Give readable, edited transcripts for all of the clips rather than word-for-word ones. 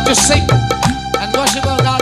to sing and worship our God.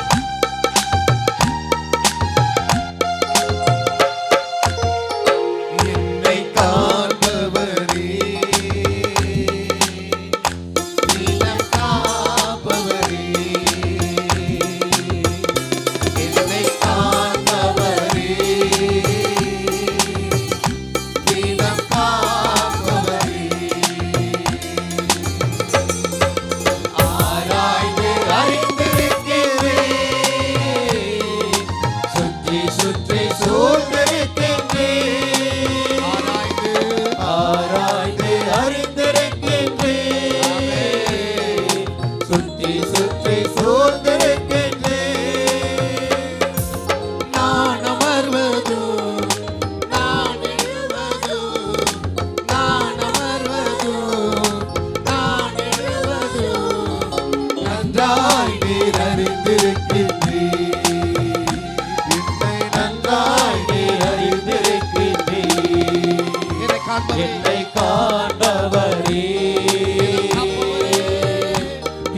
என்னை காண்பவரே,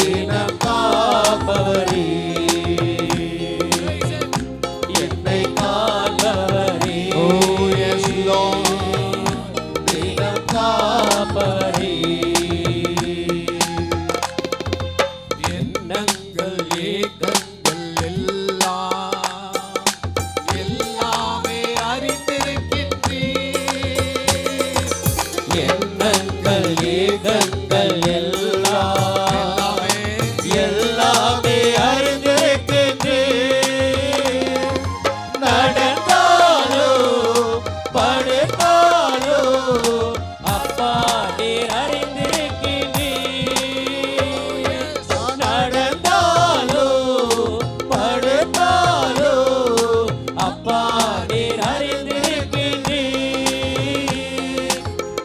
தினம் காப்பவரே, என்னை காண்பவரே, Oh yes Lord, தினம் காப்பவரே, எண்ணங்கள் ஏக்கங்கள் எல்லாமே அறிந்திருக்கின்றீர். எண்ணங்கள் ஏகங்கள் எல்லாமே அறிந்திருக்கின்றீர். நடந்தாலோ படுத்தாலோ அப்பா நீர் அறிந்திருக்கின்றீர். நடந்தாலோ படுத்தாலோ அப்பா நீர் அறிந்திருக்கின்றீர்.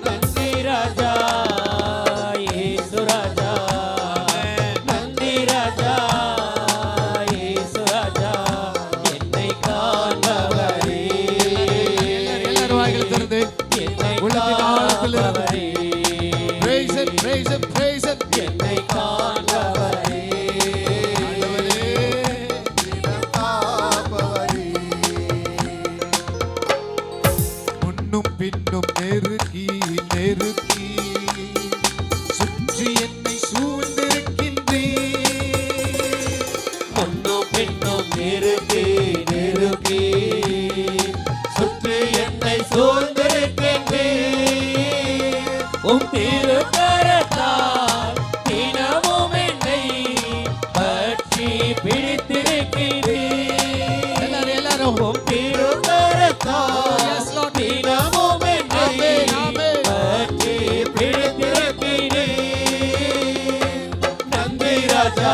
நன்றி ராஜா இயேசு ராஜா, நன்றி ராஜா இயேசு ராஜா, என்னை காண்பவரே, எல்லாரும் வாய்களை திறந்து என்னை உள்ளத்தின் ஆழத்தில் இருந்து காண்பவரே, praise it, praise it, praise it. என்னை காண்பவரே, ஆண்டவரே, முன்னும் பின்னும் நெருக்கி நெருக்கி சுற்றி என்னை சூழ்ந்திருக்கின்றீர். முன்னும் பின்னும் நெருக்கி நெருக்கி சுற்றி என்னை சூழ்ந்திருக்கின்றீர். உம் திருக்கரத்தால் தினமும் என்னை பற்றி பிடித்திருக்கிறீர். எல்லாரும் உம் திருக்கரத்தால் Yes, Lord. தினமும் என்னை Amen, amen. பற்றி பிடித்திருக்கிறீர். நன்றி ராஜா